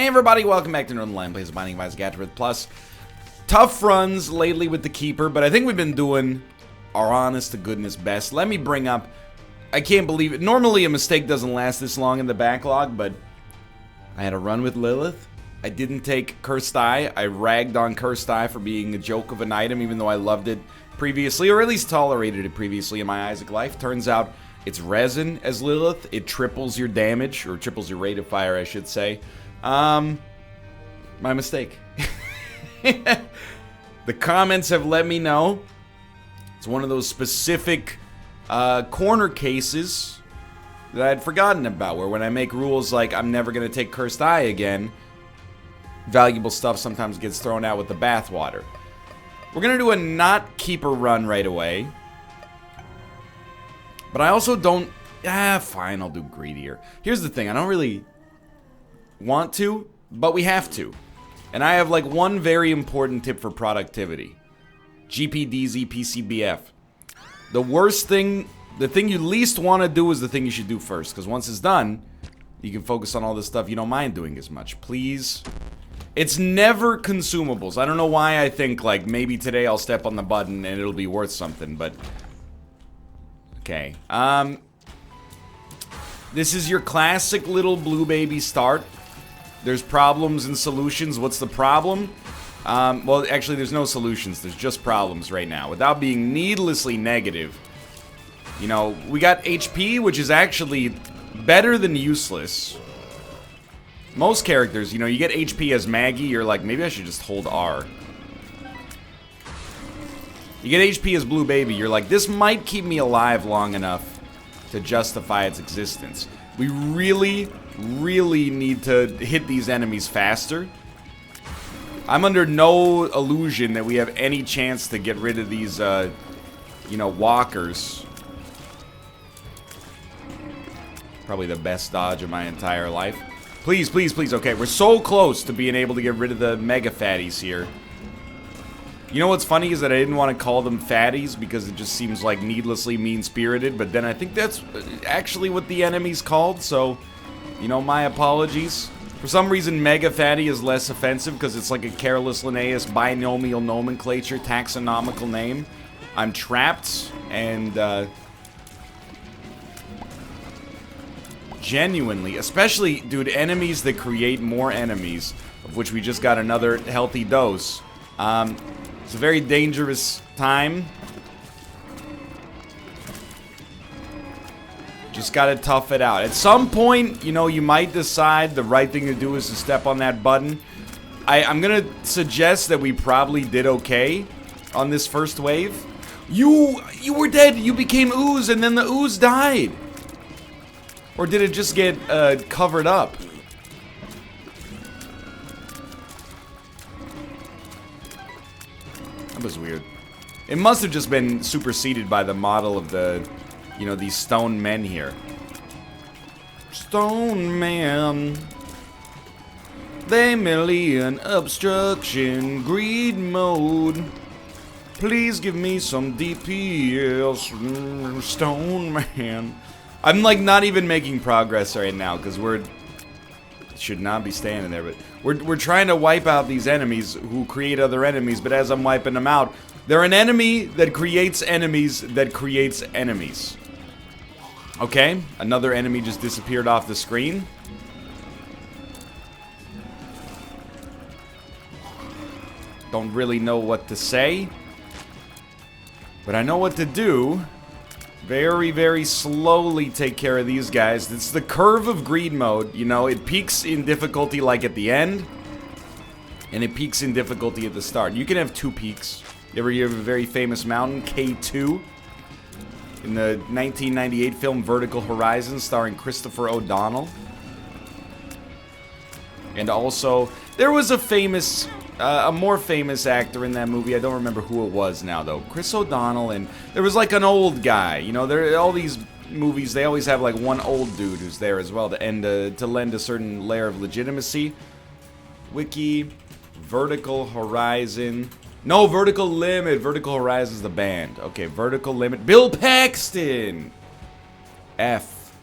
everybody, welcome back to Northernlion Plays Binding of Isaac AFTERBIRTH Plus. Tough runs lately with the Keeper, but I think we've been doing our honest to goodness best. Let me bring up, I can't believe it. Normally a mistake doesn't last this long in the backlog, but I had a run with Lilith. I didn't take Cursed Eye. I ragged on Cursed Eye for being a joke of an item, even though I loved it previously, or at least tolerated it previously in my Isaac life. Turns out it's resin as Lilith. It triples your damage, or triples your rate of fire, I should say. My mistake. The comments have let me know. It's one of those specific corner cases that I had forgotten about, where when I make rules like I'm never going to take Cursed Eye again, valuable stuff sometimes gets thrown out with the bathwater. We're going to do a not Keeper run right away. But I also don't... fine, I'll do greedier. Here's the thing, I don't really want to, but we have to. And I have like one very important tip for productivity. GPDZ The worst thing, the thing you least want to do is the thing you should do first. Because once it's done, you can focus on all the stuff you don't mind doing as much. Please. It's never consumables. I don't know why I think like maybe today I'll step on the button and it'll be worth something, but... Okay. This is your classic little blue baby start. There's problems and solutions. What's the problem? Well, actually, there's no solutions. There's just problems right now. Without being needlessly negative. You know, we got HP, which is actually better than useless. Most characters, you know, you get HP as Maggie, you're like, maybe I should just hold R. You get HP as Blue Baby, you're like, this might keep me alive long enough to justify its existence. We really, really need to hit these enemies faster. I'm under no illusion that we have any chance to get rid of these, you know, walkers. Probably the best dodge of my entire life. Please, please, please. Okay, we're so close to being able to get rid of the mega fatties here. You know what's funny is that I didn't want to call them fatties because it just seems like needlessly mean-spirited, but then I think that's actually what the enemy's called, so, you know, my apologies. For some reason, mega fatty is less offensive because it's like a careless Linnaeus binomial nomenclature taxonomical name. I'm trapped, and, genuinely, especially, dude, enemies that create more enemies, of which we just got another healthy dose. It's a very dangerous time. Just gotta tough it out. At some point, you know, you might decide the right thing to do is to step on that button. I'm gonna suggest that we probably did okay on this first wave. You were dead. You became ooze, and then the ooze died. Or did it just get covered up? That was weird. It must have just been superseded by the model of the, you know, these stone men here. Stone man. They merely an obstruction. Greed mode. Please give me some DPS. Stone man. I'm like not even making progress right now because we're should not be standing there, but we're trying to wipe out these enemies who create other enemies, but as I'm wiping them out, they're an enemy that creates enemies that creates enemies. Okay, another enemy just disappeared off the screen. Don't really know what to say, but I know what to do. Very, very slowly take care of these guys. It's the curve of greed mode. You know, it peaks in difficulty like at the end, and it peaks in difficulty at the start. You can have two peaks. You ever hear of a very famous mountain, K2? In the 1998 film Vertical Horizon, starring Christopher O'Donnell. And also, there was a famous... a more famous actor in that movie. I don't remember who it was now, though. Chris O'Donnell, and there was like an old guy. You know, all these movies, they always have like one old dude who's there as well to lend a certain layer of legitimacy. Wiki, Vertical Horizon. No, Vertical Limit. Vertical Horizon's the band. Okay, Vertical Limit. Bill Paxton! F.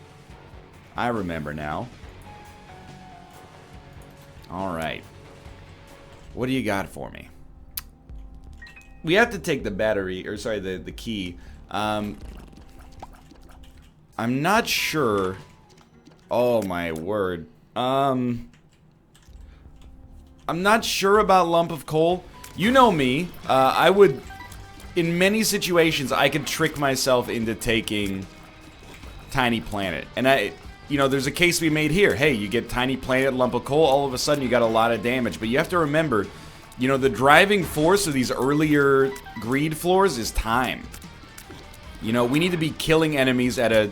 I remember now. Alright. What do you got for me? We have to take the battery, or sorry, the key. I'm not sure. Oh my word. I'm not sure about lump of coal. You know me. I would, in many situations, I could trick myself into taking tiny planet. And you know, there's a case to be made here. Hey, you get tiny planet, lump of coal, all of a sudden you got a lot of damage. But you have to remember, you know, the driving force of these earlier greed floors is time. You know, we need to be killing enemies at a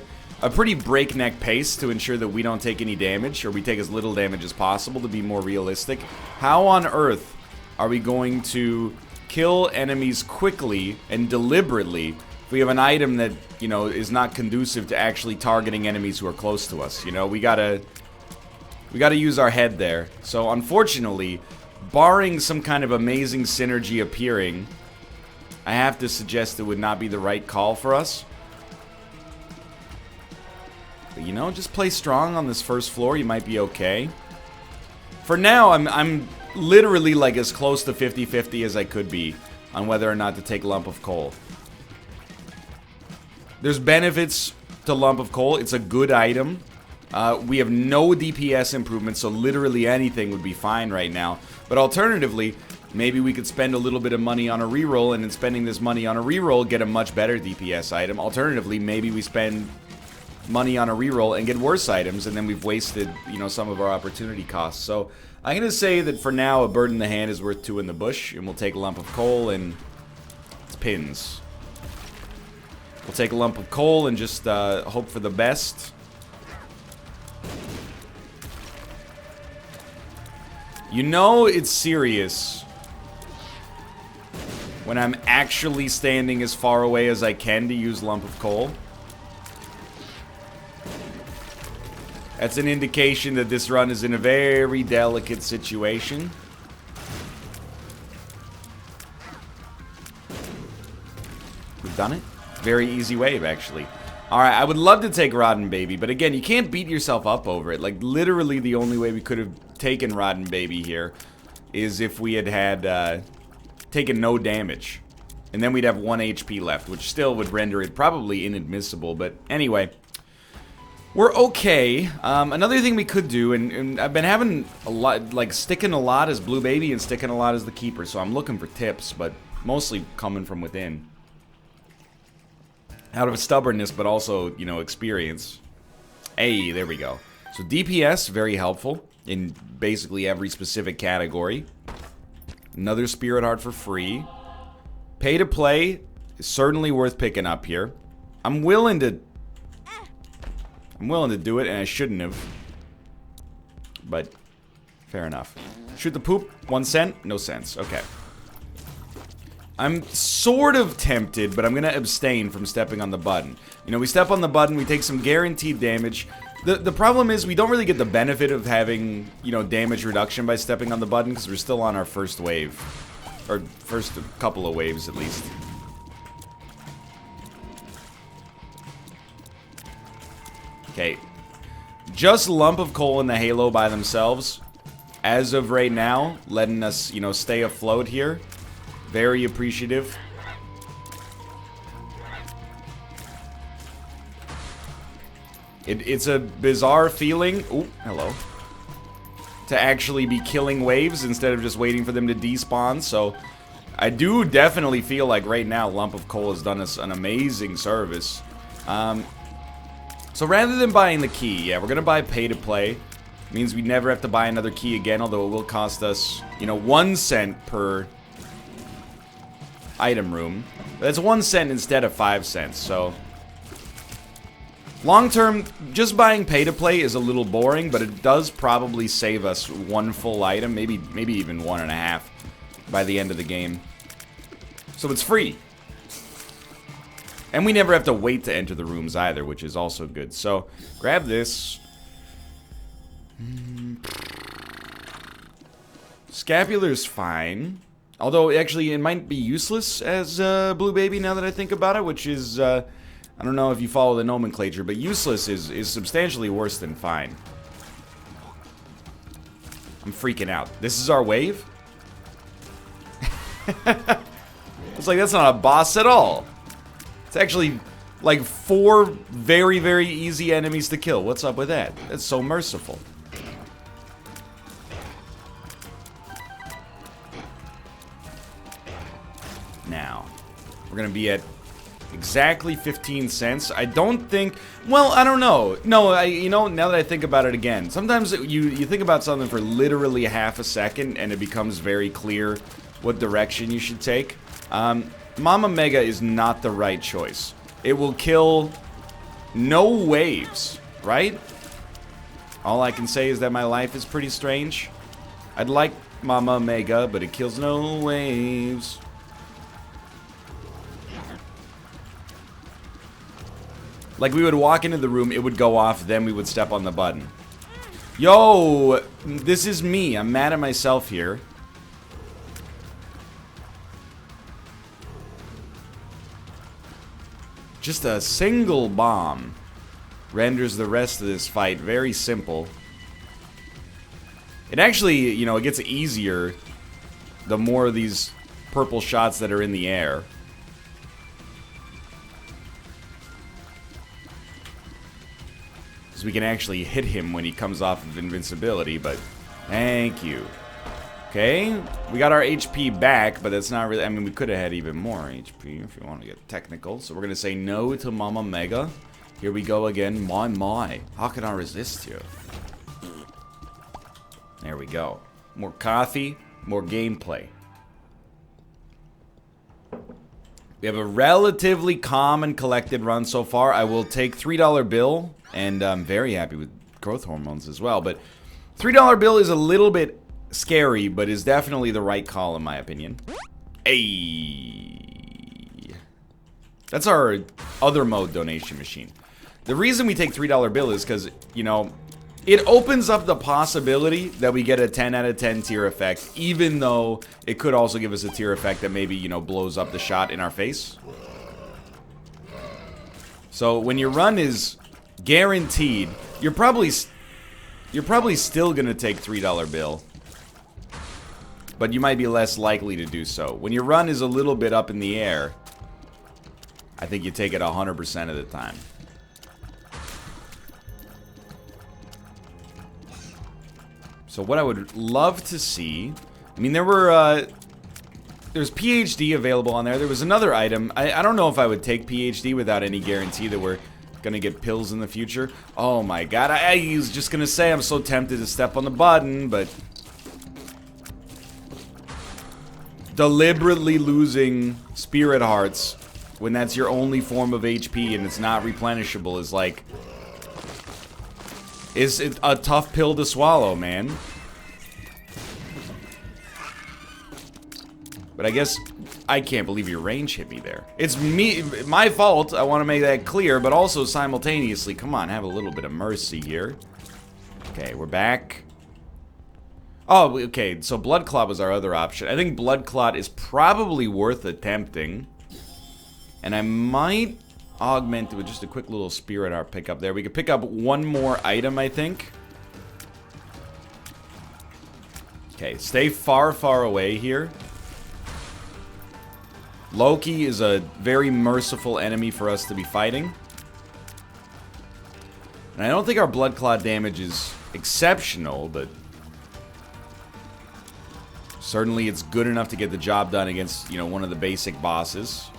pretty breakneck pace to ensure that we don't take any damage, or we take as little damage as possible to be more realistic. How on earth are we going to kill enemies quickly and deliberately if we have an item that, you know, is not conducive to actually targeting enemies who are close to us? You know, we gotta use our head there. So unfortunately, barring some kind of amazing synergy appearing, I have to suggest it would not be the right call for us. But, you know, just play strong on this first floor. You might be okay. For now, I'm literally like as close to 50-50 as I could be on whether or not to take lump of coal. There's benefits to lump of coal. It's a good item. We have no DPS improvements, so literally anything would be fine right now. But alternatively, maybe we could spend a little bit of money on a reroll, and in spending this money on a reroll, get a much better DPS item. Alternatively, maybe we spend money on a reroll and get worse items, and then we've wasted, you know, some of our opportunity costs. So I'm gonna say that for now, a bird in the hand is worth two in the bush, and we'll take a lump of coal and it's pins. We'll take a lump of coal and just hope for the best. You know it's serious when I'm actually standing as far away as I can to use lump of coal. That's an indication that this run is in a very delicate situation. We've done it. Very easy wave, actually. Alright, I would love to take Rotten Baby, but again, you can't beat yourself up over it. Like, literally the only way we could have taken Rotten Baby here is if we had taken no damage. And then we'd have 1 HP left, which still would render it probably inadmissible. But anyway, we're okay. Another thing we could do, and I've been having a lot, like sticking a lot as Blue Baby and sticking a lot as the Keeper, so I'm looking for tips, but mostly coming from within. Out of stubbornness, but also, you know, experience. Hey, there we go. So DPS, very helpful in basically every specific category. Another Spirit Heart for free. Pay to play is certainly worth picking up here. I'm willing to do it, and I shouldn't have. But fair enough. Shoot the poop, 1 cent, no sense. Okay. I'm sort of tempted, but I'm gonna abstain from stepping on the button. You know, we step on the button, we take some guaranteed damage. The problem is we don't really get the benefit of having, you know, damage reduction by stepping on the button because we're still on our first wave. Or first couple of waves, at least. Okay. Just lump of coal in the Halo by themselves, as of right now, letting us, you know, stay afloat here. Very appreciative. It's a bizarre feeling. Ooh, hello. To actually be killing waves instead of just waiting for them to despawn. So I do definitely feel like right now lump of coal has done us an amazing service. So rather than buying the key, yeah, we're gonna buy pay to play. Means we never have to buy another key again, although it will cost us, you know, 1 cent per item room. That's 1 cent instead of 5 cents, so long term, just buying pay to play is a little boring, but it does probably save us 1 full item, maybe even 1.5 by the end of the game. So it's free. And we never have to wait to enter the rooms either, which is also good. So grab this. Scapular's fine. Although, actually, it might be useless as Blue Baby now that I think about it, which is, I don't know if you follow the nomenclature, but useless is substantially worse than fine. I'm freaking out. This is our wave? It's like, that's not a boss at all. It's actually like 4 very, very easy enemies to kill. What's up with that? That's so merciful. Now, we're gonna be at exactly 15 cents. I don't think... Well, I don't know. No, you know, now that I think about it again, sometimes you think about something for literally half a second and it becomes very clear what direction you should take. Mama Mega is not the right choice. It will kill no waves, right? All I can say is that my life is pretty strange. I'd like Mama Mega, but it kills no waves. Like, we would walk into the room, it would go off, then we would step on the button. Yo, this is me. I'm mad at myself here. Just a single bomb renders the rest of this fight very simple. It actually, you know, it gets easier the more of these purple shots that are in the air. We can actually hit him when he comes off of invincibility, but thank you. Okay, we got our HP back, but that's not really... I mean, we could have had even more HP if you want to get technical. So we're going to say no to Mama Mega. Here we go again. My. How can I resist you? There we go. More coffee, more gameplay. We have a relatively calm and collected run so far. I will take $3 bill, and I'm very happy with growth hormones as well. But $3 bill is a little bit scary, but is definitely the right call in my opinion. Hey, that's our other mode donation machine. The reason we take $3 bill is because, you know, it opens up the possibility that we get a 10 out of 10 tier effect, even though it could also give us a tier effect that maybe, you know, blows up the shot in our face. So when your run is guaranteed, you're probably still gonna take $3 bill, but you might be less likely to do so. When your run is a little bit up in the air, I think you take it 100% of the time. So what I would love to see, I mean, there's PhD available on there. There was another item. I don't know if I would take PhD without any guarantee that we're gonna get pills in the future. Oh my god, I was just gonna say I'm so tempted to step on the button, but deliberately losing spirit hearts when that's your only form of HP and it's not replenishable is like... is it a tough pill to swallow, man. But I guess I can't believe your range hit me there. It's my fault. I want to make that clear, but also simultaneously, come on, have a little bit of mercy here. Okay, we're back. Oh, okay, so Blood Clot was our other option. I think Blood Clot is probably worth attempting. And I might augment it with just a quick little spirit art pickup there. We could pick up one more item, I think. Okay, stay far, far away here. Loki is a very merciful enemy for us to be fighting. And I don't think our Blood Clot damage is exceptional, but certainly it's good enough to get the job done against, you know, one of the basic bosses.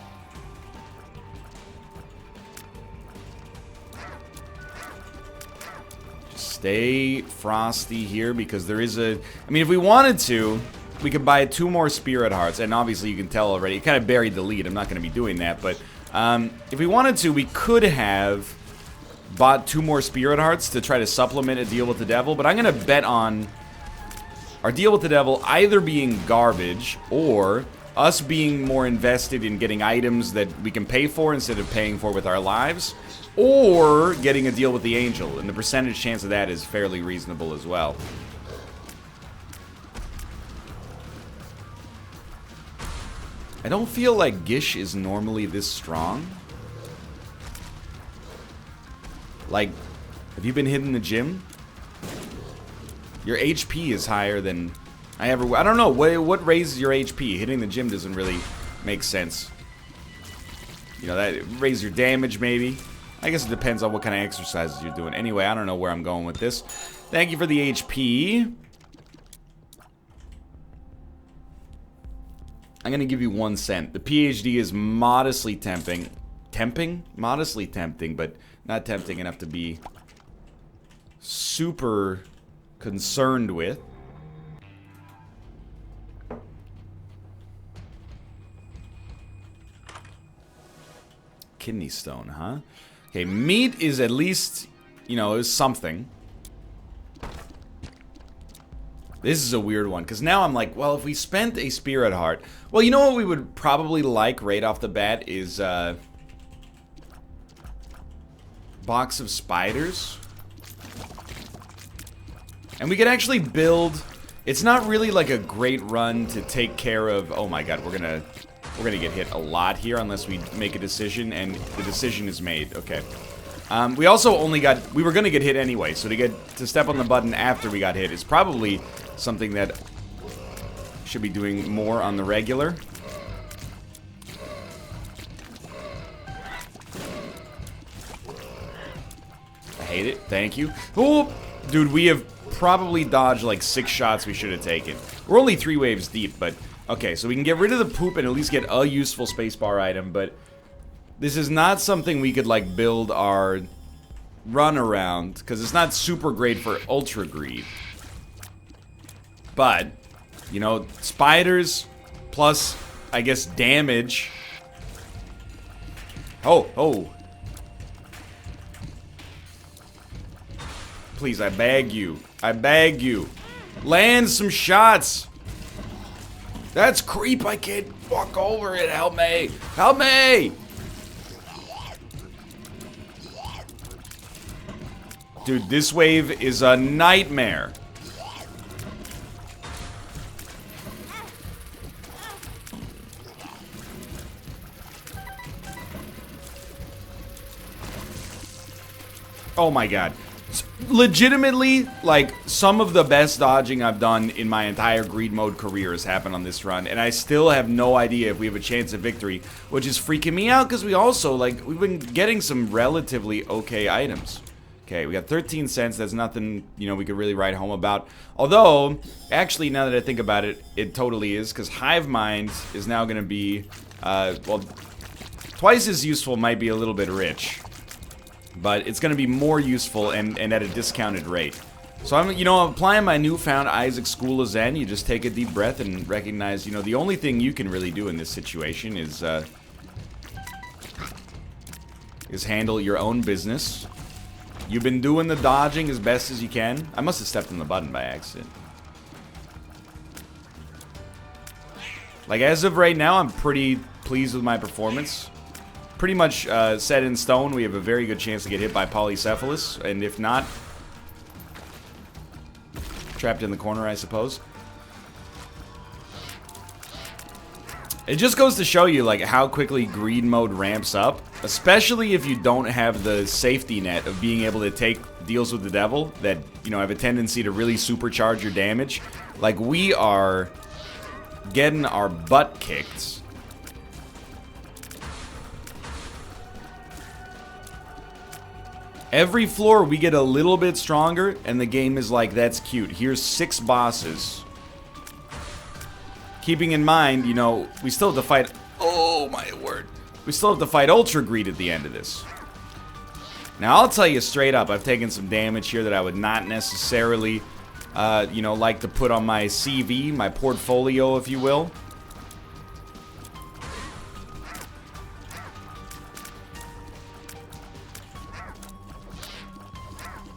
Stay frosty here because there is a... I mean, if we wanted to, we could buy 2 more spirit hearts. And obviously, you can tell already, it kind of buried the lead. I'm not going to be doing that. But if we wanted to, we could have bought 2 more spirit hearts to try to supplement a deal with the devil. But I'm going to bet on our deal with the devil either being garbage or us being more invested in getting items that we can pay for instead of paying for with our lives. Or getting a deal with the angel, and the percentage chance of that is fairly reasonable as well. I don't feel like Gish is normally this strong. Like, have you been hitting the gym? Your HP is higher than I ever... I don't know. What raises your HP? Hitting the gym doesn't really make sense. You know, that raises your damage, maybe. I guess it depends on what kind of exercises you're doing. Anyway, I don't know where I'm going with this. Thank you for the HP. I'm going to give you 1 cent. The PhD is modestly tempting. Tempting? Modestly tempting, but not tempting enough to be super concerned with. Kidney stone, huh? Okay, meat is at least, you know, is something. This is a weird one, because now I'm like, well, if we spent a spirit heart... Well, you know what we would probably like right off the bat is, box of spiders. And we could actually build... It's not really like a great run to take care of... Oh my god, we're gonna get hit a lot here unless we make a decision, and the decision is made. Okay. We also only got... We were gonna get hit anyway, so to step on the button after we got hit is probably something that should be doing more on the regular. I hate it. Thank you. Oh, dude, we have probably dodged like 6 shots we should have taken. We're only 3 waves deep, but... Okay, so we can get rid of the poop and at least get a useful spacebar item, but... This is not something we could, like, build our run around, because it's not super great for Ultra Greed. But, you know, spiders plus, I guess, damage. Oh. Please, I beg you. I beg you. Land some shots. That's creep. I can't walk over it. Help me. Help me. Dude, this wave is a nightmare. Oh my god. Legitimately, like, some of the best dodging I've done in my entire greed mode career has happened on this run, and I still have no idea if we have a chance of victory, which is freaking me out, because we also, like, we've been getting some relatively okay items. Okay, we got 13 cents, that's nothing, you know, we could really write home about. Although, actually, now that I think about it, it totally is, because Hive Mind is now going to be, well, twice as useful, might be a little bit rich. But it's going to be more useful and at a discounted rate. So I'm, you know, applying my newfound Isaac School of Zen. You just take a deep breath and recognize, you know, the only thing you can really do in this situation is handle your own business. You've been doing the dodging as best as you can. I must have stepped on the button by accident. Like, as of right now, I'm pretty pleased with my performance. Pretty much set in stone. We have a very good chance to get hit by polycephalus, and if not, trapped in the corner, I suppose. It just goes to show you, like, how quickly greed mode ramps up, especially if you don't have the safety net of being able to take deals with the devil that, you know, have a tendency to really supercharge your damage. Like, we are getting our butt kicked. Every floor we get a little bit stronger, and the game is like, that's cute. Here's 6 bosses. Keeping in mind, you know, we still have to fight... Oh, my word. We still have to fight Ultra Greed at the end of this. Now, I'll tell you straight up, I've taken some damage here that I would not necessarily, you know, like to put on my CV, my portfolio, if you will.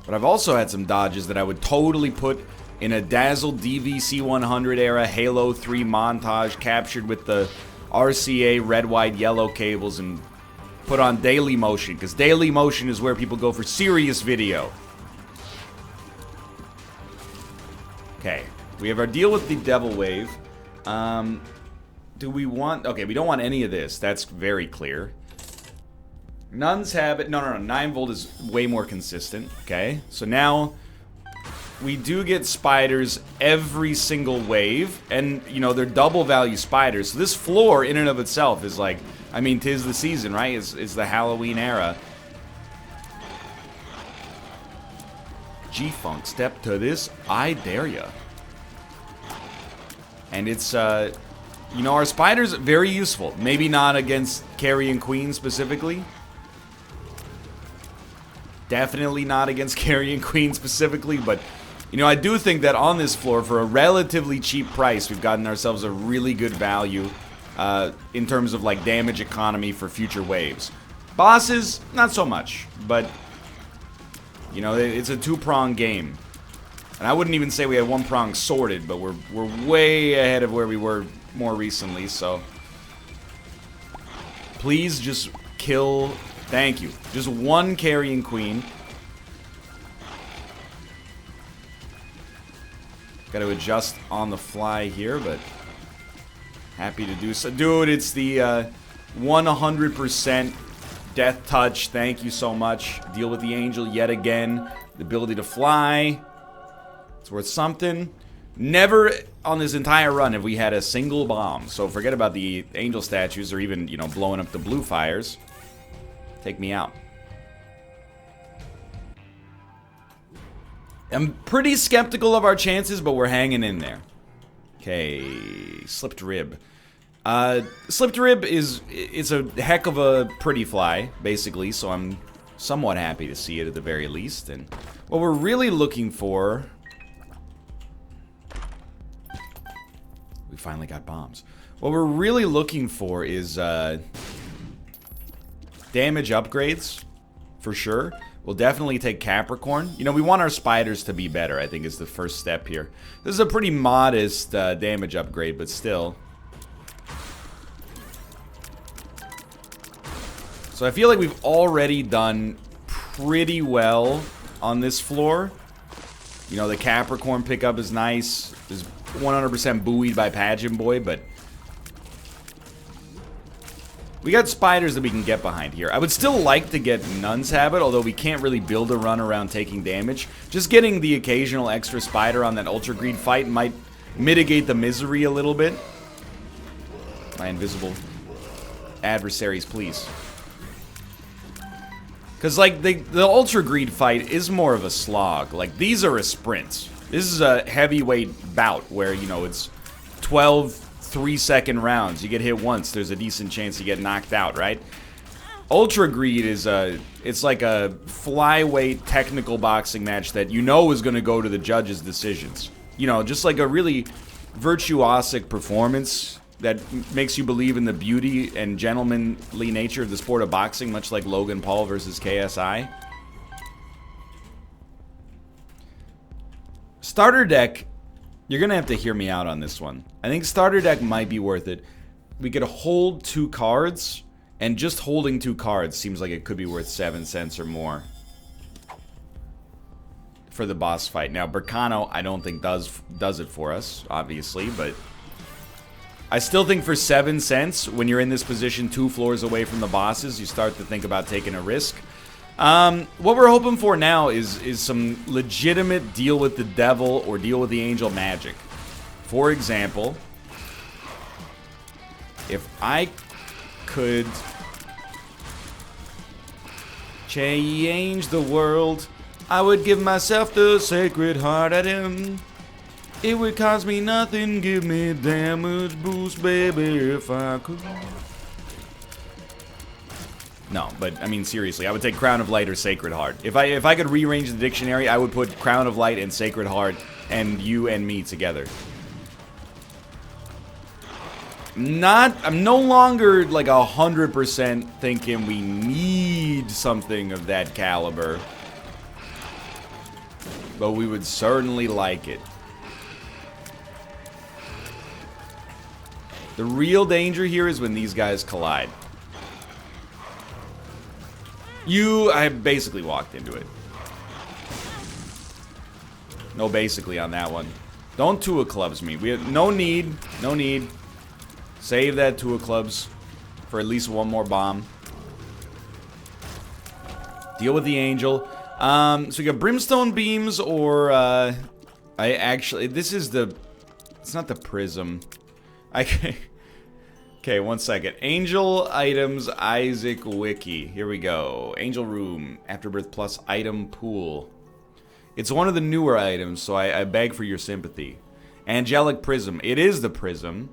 But I've also had some dodges that I would totally put in a Dazzle DVC100 era Halo 3 montage captured with the RCA red, white, yellow cables and put on Daily Motion, because Daily Motion is where people go for serious video. Okay, we have our deal with the Devil Wave. Do we want... Okay, we don't want any of this. That's very clear. Nun's Habit. No. 9 volt is way more consistent. Okay, so now we do get spiders every single wave, and, you know, they're double value spiders. So this floor, in and of itself, is like, I mean, 'tis the season, right? It's the Halloween era. G-Funk, step to this, I dare ya. And it's, you know, our spiders, very useful. Maybe not against Carrion Queen specifically. Definitely not against Carrion Queen specifically, but, you know, I do think that on this floor, for a relatively cheap price, we've gotten ourselves a really good value in terms of, like, damage economy for future waves. Bosses, not so much, but, you know, it's a two-prong game. And I wouldn't even say we had one prong sorted, but we're way ahead of where we were more recently, so please just kill. Thank you. Just one Carrion Queen. Got to adjust on the fly here, but happy to do so. Dude, it's the 100% death touch. Thank you so much. Deal with the angel yet again. The ability to fly. It's worth something. Never on this entire run have we had a single bomb. So forget about the angel statues or even, you know, blowing up the blue fires. Take me out. I'm pretty skeptical of our chances, but we're hanging in there. Okay, slipped rib. Slipped rib it's a heck of a pretty fly, basically, so I'm somewhat happy to see it at the very least. And what we're really looking for... We finally got bombs. What we're really looking for is damage upgrades, for sure. We'll definitely take Capricorn. You know, we want our spiders to be better, I think is the first step here. This is a pretty modest damage upgrade, but still. So I feel like we've already done pretty well on this floor. You know, the Capricorn pickup is nice. Is 100% buoyed by Pageant Boy, but we got spiders that we can get behind here. I would still like to get Nun's Habit, although we can't really build a run around taking damage. Just getting the occasional extra spider on that Ultra Greed fight might mitigate the misery a little bit. My invisible adversaries, please. Because, like, the Ultra Greed fight is more of a slog. Like, these are a sprint. This is a heavyweight bout where, you know, it's 12 3-second rounds. You get hit once, there's a decent chance you get knocked out, right? Ultra Greed is it's like a flyweight technical boxing match that you know is going to go to the judges' decisions. You know, just like a really virtuosic performance that makes you believe in the beauty and gentlemanly nature of the sport of boxing, much like Logan Paul versus KSI. Starter deck, you're going to have to hear me out on this one. I think starter deck might be worth it. We could hold 2 cards, and just holding 2 cards seems like it could be worth 7 cents or more for the boss fight. Now, Berkano, I don't think does it for us, obviously, but I still think for 7 cents, when you're in this position 2 floors away from the bosses, you start to think about taking a risk. What we're hoping for now is some legitimate deal with the devil or deal with the angel magic. For example, if I could change the world, I would give myself the sacred heart at him. It would cost me nothing, give me damage boost, baby, if I could. No, but I mean seriously, I would take Crown of Light or Sacred Heart. If I could rearrange the dictionary, I would put Crown of Light and Sacred Heart and you and me together. I'm no longer like 100% thinking we need something of that caliber, but we would certainly like it. The real danger here is when these guys collide. I basically walked into it. No basically on that one. Don't Tua Clubs me. We have no need. No need. Save that Tua Clubs for at least one more bomb. Deal with the angel. So we got brimstone beams or, this is the, it's not the prism. Okay, one second. Angel items, Isaac wiki. Here we go. Angel room, Afterbirth plus item pool. It's one of the newer items, so I beg for your sympathy. Angelic prism. It is the prism.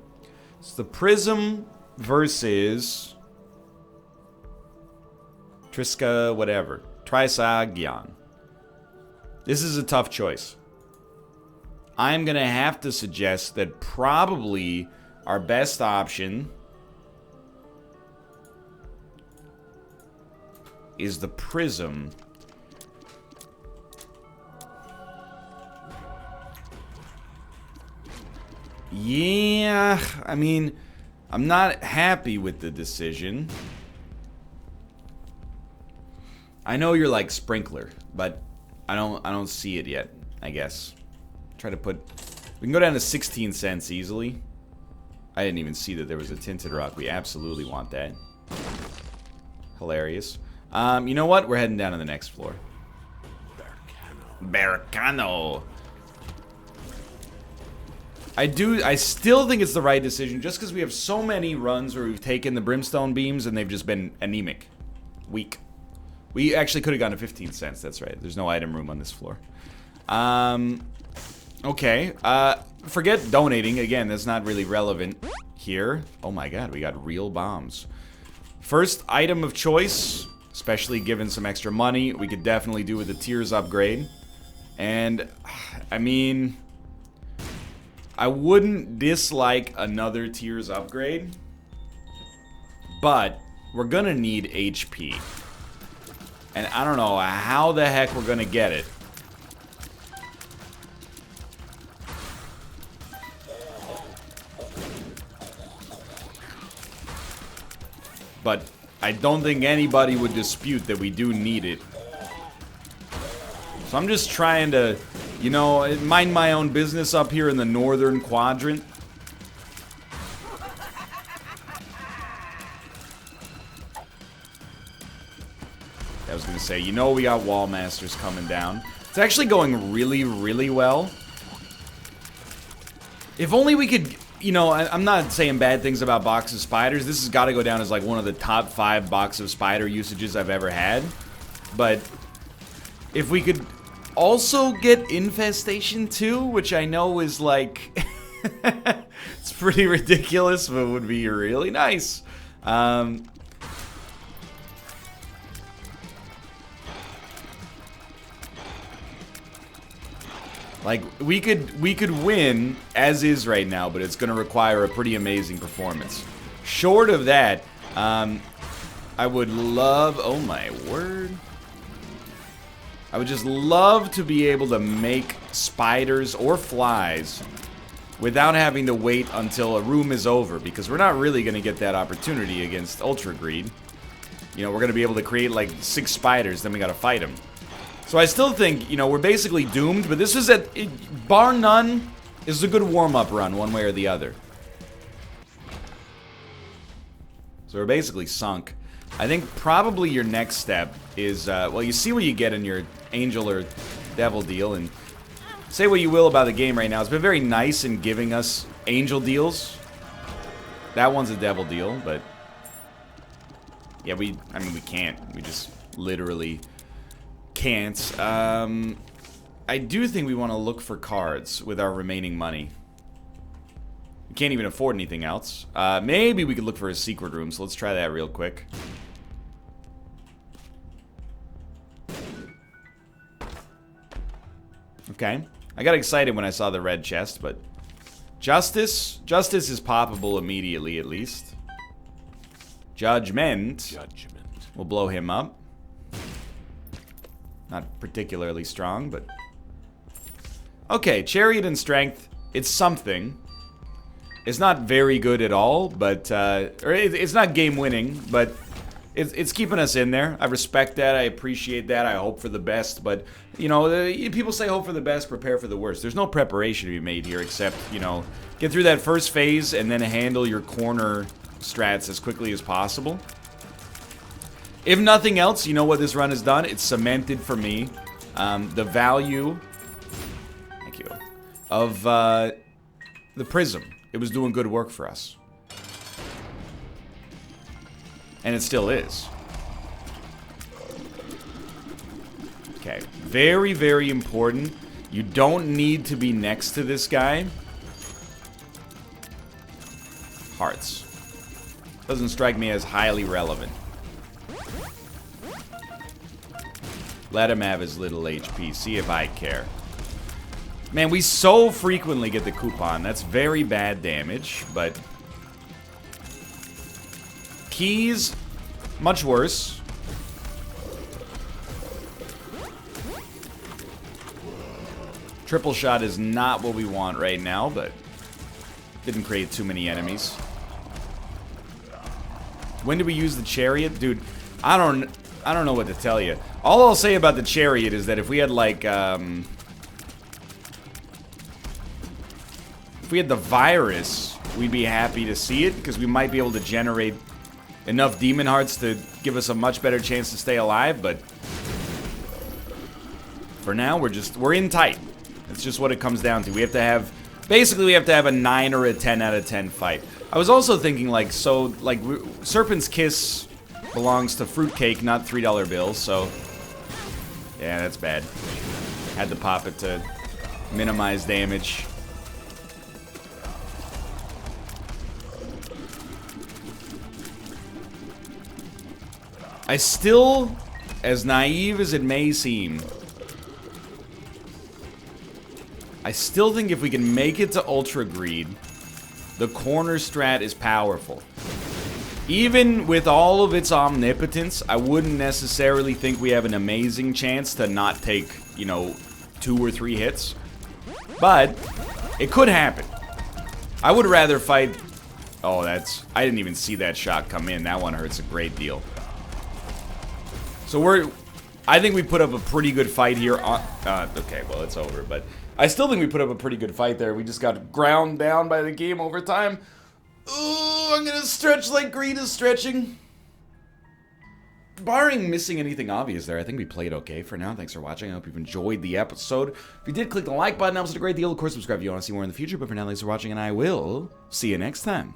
It's the prism versus Triska, whatever. Trisagyan. This is a tough choice. I'm gonna have to suggest that probably our best option is the prism. Yeah, I mean, I'm not happy with the decision. I know you're like sprinkler, but I don't see it yet, I guess. Try to put, we can go down to 16 cents easily. I didn't even see that there was a tinted rock. We absolutely want that. Hilarious. You know what? We're heading down to the next floor. Barricano. I still think it's the right decision just because we have so many runs where we've taken the brimstone beams and they've just been anemic. Weak. We actually could have gone to 15 cents, that's right. There's no item room on this floor. Okay. Forget donating. Again, that's not really relevant here. Oh my god, we got real bombs. First item of choice, especially given some extra money, we could definitely do with the tiers upgrade. And, I mean, I wouldn't dislike another tiers upgrade, but we're gonna need HP. And I don't know how the heck we're gonna get it. But I don't think anybody would dispute that we do need it. So I'm just trying to, you know, mind my own business up here in the northern quadrant. I was gonna say, you know, we got wall masters coming down. It's actually going really, really well. If only we could, you know, I'm not saying bad things about Box of Spiders. This has got to go down as like one of the top 5 Box of Spider usages I've ever had. But if we could also get Infestation 2, which I know is like, it's pretty ridiculous, but would be really nice. Like, we could win as is right now, but it's gonna require a pretty amazing performance. Short of that, I would love, oh my word. I would just love to be able to make spiders or flies without having to wait until a room is over, because we're not really gonna get that opportunity against Ultra Greed. You know, we're gonna be able to create like 6 spiders, then we gotta fight them. So I still think, you know, we're basically doomed, but this is bar none, is a good warm-up run, one way or the other. So we're basically sunk. I think probably your next step is, well, you see what you get in your Angel or Devil deal, and say what you will about the game right now. It's been very nice in giving us Angel deals. That one's a Devil deal, but yeah, I mean, we can't. We just literally can't. I do think we want to look for cards with our remaining money. We can't even afford anything else. Maybe we could look for a secret room, so let's try that real quick. Okay. I got excited when I saw the red chest, but Justice is poppable immediately, at least. Judgment. We'll blow him up. Not particularly strong, but okay, Chariot and Strength, it's something. It's not very good at all, but or it's not game-winning, but it's keeping us in there. I respect that, I appreciate that, I hope for the best, but, you know, people say hope for the best, prepare for the worst. There's no preparation to be made here except, you know, get through that first phase and then handle your corner strats as quickly as possible. If nothing else, you know what this run has done? It's cemented for me the value, thank you, of the Prism. It was doing good work for us. And it still is. Okay, very, very important. You don't need to be next to this guy. Hearts. Doesn't strike me as highly relevant. Let him have his little HP. See if I care. Man, we so frequently get the coupon. That's very bad damage, but... Keys, much worse. Triple shot is not what we want right now, but didn't create too many enemies. When do we use the chariot? Dude, I don't know what to tell you. All I'll say about the chariot is that if we had like if we had the virus, we'd be happy to see it because we might be able to generate enough demon hearts to give us a much better chance to stay alive, but for now we're in tight. It's just what it comes down to. We have to have basically we have to have a 9 or a 10 out of 10 fight. I was also thinking like Serpent's Kiss belongs to Fruitcake, not $3 bills, so yeah, that's bad. Had to pop it to minimize damage. I still, as naive as it may seem, I still think if we can make it to Ultra Greed, the corner strat is powerful. Even with all of its omnipotence, I wouldn't necessarily think we have an amazing chance to not take, you know, 2 or 3 hits. But it could happen. I would rather fight... Oh, that's... I didn't even see that shot come in. That one hurts a great deal. So I think we put up a pretty good fight here on... okay, well, it's over, but... I still think we put up a pretty good fight there. We just got ground down by the game over time. Ooh, I'm gonna stretch like Greed is stretching. Barring missing anything obvious there, I think we played okay for now. Thanks for watching. I hope you've enjoyed the episode. If you did, click the like button. That was a great deal. Of course, subscribe if you want to see more in the future. But for now, thanks for watching, and I will see you next time.